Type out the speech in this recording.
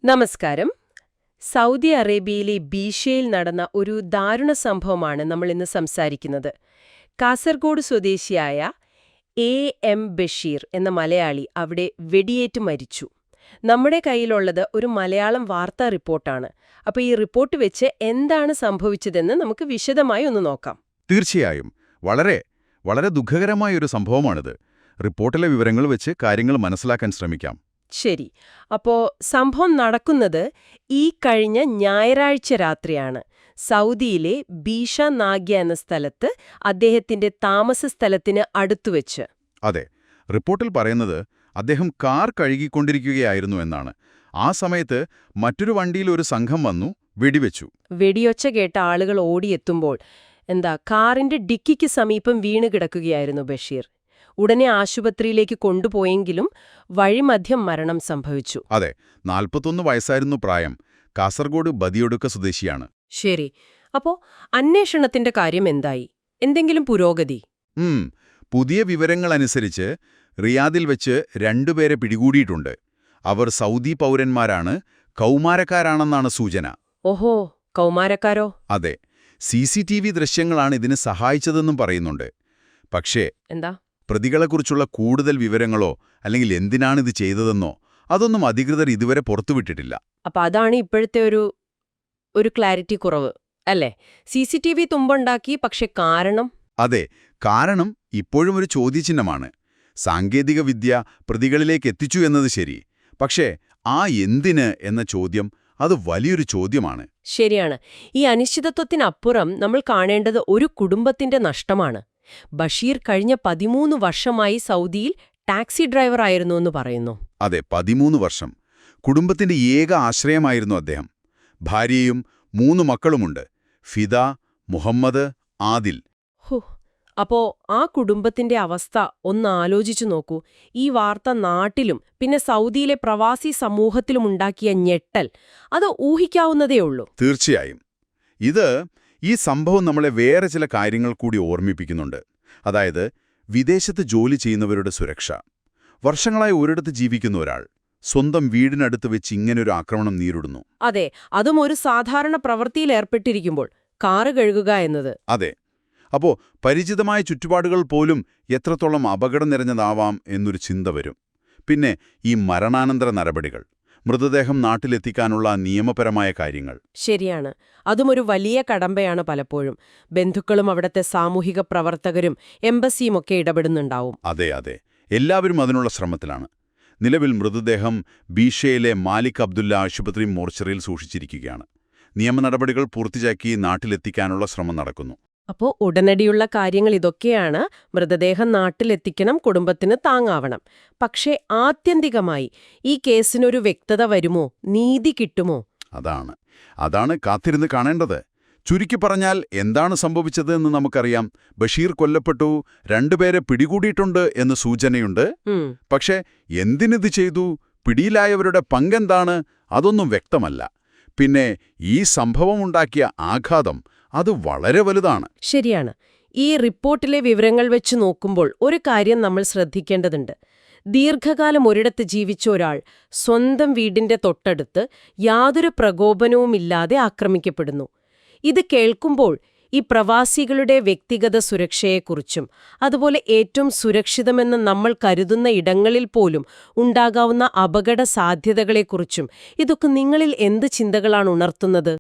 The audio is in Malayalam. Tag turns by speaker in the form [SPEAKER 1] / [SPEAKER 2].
[SPEAKER 1] നമസ്കാരം. സൗദി അറേബ്യയിലെ ബീഷയിൽ നടന്ന ഒരു ദാരുണ സംഭവമാണ് നമ്മൾ ഇന്ന് സംസാരിക്കുന്നത്. കാസർഗോഡ് സ്വദേശിയായ എം ബഷീർ എന്ന മലയാളി അവിടെ വെടിയേറ്റ് മരിച്ചു. നമ്മുടെ കയ്യിലുള്ളത് ഒരു മലയാളം വാർത്താ റിപ്പോർട്ടാണ്. അപ്പോൾ ഈ റിപ്പോർട്ട് വെച്ച് എന്താണ് സംഭവിച്ചതെന്ന് നമുക്ക് വിശദമായി ഒന്ന് നോക്കാം.
[SPEAKER 2] തീർച്ചയായും വളരെ വളരെ ദുഃഖകരമായ ഒരു സംഭവമാണിത്. റിപ്പോർട്ടിലെ വിവരങ്ങൾ വെച്ച് കാര്യങ്ങൾ മനസ്സിലാക്കാൻ ശ്രമിക്കാം.
[SPEAKER 1] ശരി. അപ്പോ സംഭവം നടക്കുന്നത് ഈ കഴിഞ്ഞ ഞായറാഴ്ച രാത്രിയാണ്. സൗദിയിലെ ബീഷ നാഗ്യ എന്ന സ്ഥലത്ത് അദ്ദേഹത്തിന്റെ താമസ സ്ഥലത്തിന് അടുത്തുവെച്ച്.
[SPEAKER 2] അതെ, റിപ്പോർട്ടിൽ പറയുന്നത് അദ്ദേഹം കാർ കഴുകിക്കൊണ്ടിരിക്കുകയായിരുന്നു എന്നാണ്. ആ സമയത്ത് മറ്റൊരു വണ്ടിയിൽ ഒരു സംഘം വന്നു, വെടിവെച്ചു.
[SPEAKER 1] വെടിയൊച്ച കേട്ട ആളുകൾ ഓടിയെത്തുമ്പോൾ കാറിന്റെ ഡിക്കിക്ക് സമീപം വീണ് കിടക്കുകയായിരുന്നു ബഷീർ. ഉടനെ ആശുപത്രിയിലേക്ക് കൊണ്ടുപോയെങ്കിലും വഴിമധ്യം മരണം സംഭവിച്ചു.
[SPEAKER 2] അതെ, 41 വയസ്സായിരുന്നു പ്രായം. കാസർഗോഡ് ബദിയൊടുക്ക സ്വദേശിയാണ്.
[SPEAKER 1] ശരി. അപ്പോ അന്വേഷണത്തിന്റെ കാര്യം എന്തായി? എന്തെങ്കിലും പുരോഗതി?
[SPEAKER 2] പുതിയ വിവരങ്ങളനുസരിച്ച് റിയാദിൽ വെച്ച് 2 പേരെ പിടികൂടിയിട്ടുണ്ട്. അവർ സൗദി പൗരന്മാരാണ്, കൗമാരക്കാരാണെന്നാണ് സൂചന.
[SPEAKER 1] ഓഹോ, കൗമാരക്കാരോ?
[SPEAKER 2] അതെ, CCTV ദൃശ്യങ്ങളാണ് ഇതിന് സഹായിച്ചതെന്നും പറയുന്നുണ്ട്. പക്ഷേ പ്രതികളെക്കുറിച്ചുള്ള കൂടുതൽ വിവരങ്ങളോ അല്ലെങ്കിൽ എന്തിനാണിത് ചെയ്തതെന്നോ അതൊന്നും അധികൃതർ ഇതുവരെ പുറത്തുവിട്ടിട്ടില്ല.
[SPEAKER 1] അപ്പൊ അതാണ് ഇപ്പോഴത്തെ ഒരു ക്ലാരിറ്റി കുറവ് അല്ലേ? CCTV തുമ്പുണ്ടാക്കി, പക്ഷെ കാരണം?
[SPEAKER 2] അതെ, കാരണം ഇപ്പോഴും ഒരു ചോദ്യചിഹ്നമാണ്. സാങ്കേതിക വിദ്യ പ്രതികളിലേക്ക് എത്തിച്ചു എന്നത് ശരി, പക്ഷേ ആ എന്തിന് എന്ന ചോദ്യം അത് വലിയൊരു ചോദ്യമാണ്.
[SPEAKER 1] ശരിയാണ്. ഈ അനിശ്ചിതത്വത്തിനപ്പുറം നമ്മൾ കാണേണ്ടത് ഒരു കുടുംബത്തിന്റെ നഷ്ടമാണ്. ബഷീർ കഴിഞ്ഞ 13 വർഷമായി സൗദിയിൽ ടാക്സി ഡ്രൈവർ ആയിരുന്നു എന്ന് പറയുന്നു.
[SPEAKER 2] അതെ, 13 വർഷം. കുടുംബത്തിന്റെ ഏക ആശ്രയമായിരുന്നു അദ്ദേഹം. ഭാര്യയും 3 മക്കളുമുണ്ട്: ഫിദ, മുഹമ്മദ്, ആദിൽ.
[SPEAKER 1] അപ്പോ ആ കുടുംബത്തിന്റെ അവസ്ഥ ഒന്ന് ആലോചിച്ചു നോക്കൂ. ഈ വാർത്ത നാട്ടിലും പിന്നെ സൗദിയിലെ പ്രവാസി സമൂഹത്തിലുമുണ്ടാക്കിയ ഞെട്ടൽ അത് ഊഹിക്കാവുന്നതേയുള്ളൂ.
[SPEAKER 2] തീർച്ചയായും. ഈ സംഭവം നമ്മളെ വേറെ ചില കാര്യങ്ങൾ കൂടി ഓർമ്മിപ്പിക്കുന്നുണ്ട്. അതായത്, വിദേശത്ത് ജോലി ചെയ്യുന്നവരുടെ സുരക്ഷ. വർഷങ്ങളായി ഒരിടത്ത് ജീവിക്കുന്ന ഒരാൾ സ്വന്തം വീടിനടുത്ത് വെച്ച് ഇങ്ങനൊരു ആക്രമണം നേരിടുന്നു.
[SPEAKER 1] അതെ, അതും ഒരു സാധാരണ പ്രവൃത്തിയിൽ ഏർപ്പെട്ടിരിക്കുമ്പോൾ കാറ് കഴുകുക എന്നത്.
[SPEAKER 2] അതെ. അപ്പോ പരിചിതമായ ചുറ്റുപാടുകൾ പോലും എത്രത്തോളം അപകടം നിറഞ്ഞതാവാം എന്നൊരു ചിന്ത വരും. പിന്നെ ഈ മരണാനന്തര നടപടികൾ, മൃതദേഹം നാട്ടിലെത്തിക്കാനുള്ള നിയമപരമായ കാര്യങ്ങൾ.
[SPEAKER 1] ശരിയാണ്, അതും ഒരു വലിയ കടമ്പയാണ്. പലപ്പോഴും ബന്ധുക്കളും അവിടത്തെ സാമൂഹിക പ്രവർത്തകരും എംബസിയുമൊക്കെ ഇടപെടുന്നുണ്ടാവും.
[SPEAKER 2] അതെ അതെ, എല്ലാവരും അതിനുള്ള ശ്രമത്തിലാണ്. നിലവിൽ മൃതദേഹം ബീഷയിലെ മാലിക് അബ്ദുല്ല ആശുപത്രി മോർച്ചറിയിൽ സൂക്ഷിച്ചിരിക്കുകയാണ്. നിയമ നടപടികൾ പൂർത്തിയാക്കി നാട്ടിലെത്തിക്കാനുള്ള ശ്രമം നടക്കുന്നു.
[SPEAKER 1] അപ്പോൾ ഉടനടിയുള്ള കാര്യങ്ങൾ ഇതൊക്കെയാണ്. മൃതദേഹം നാട്ടിലെത്തിക്കണം, കുടുംബത്തിന് താങ്ങാവണം. പക്ഷേ ആത്യന്തികമായി ഈ കേസിനൊരു വ്യക്തത വരുമോ? നീതി കിട്ടുമോ?
[SPEAKER 2] അതാണ് കാത്തിരുന്ന് കാണേണ്ടത്. ചുരുക്കി പറഞ്ഞാൽ എന്താണ് സംഭവിച്ചത് എന്ന് നമുക്കറിയാം. ബഷീർ കൊല്ലപ്പെട്ടു, 2 പേരെ പിടികൂടിയിട്ടുണ്ട് എന്ന് സൂചനയുണ്ട്. പക്ഷേ എന്തിനിത് ചെയ്തു, പിടിയിലായവരുടെ പങ്കെന്താണ്, അതൊന്നും വ്യക്തമല്ല. പിന്നെ ഈ സംഭവമുണ്ടാക്കിയ ആഘാതം അത് വളരെ വലുതാണ്.
[SPEAKER 1] ശരിയാണ്. ഈ റിപ്പോർട്ടിലെ വിവരങ്ങൾ വെച്ച് നോക്കുമ്പോൾ ഒരു കാര്യം നമ്മൾ ശ്രദ്ധിക്കേണ്ടതുണ്ട്. ദീർഘകാലം ഒരിടത്ത് ജീവിച്ച ഒരാൾ സ്വന്തം വീടിന്റെ തൊട്ടടുത്ത് യാതൊരു പ്രകോപനവുമില്ലാതെ ആക്രമിക്കപ്പെടുന്നു. ഇത് കേൾക്കുമ്പോൾ ഈ പ്രവാസികളുടെ വ്യക്തിഗത സുരക്ഷയെക്കുറിച്ചും അതുപോലെ ഏറ്റവും സുരക്ഷിതമെന്ന് നമ്മൾ കരുതുന്ന ഇടങ്ങളിൽ പോലും ഉണ്ടാകാവുന്ന അപകട സാധ്യതകളെക്കുറിച്ചും ഇതൊക്കെ നിങ്ങളിൽ എന്ത് ചിന്തകളാണ് ഉണർത്തുന്നത്?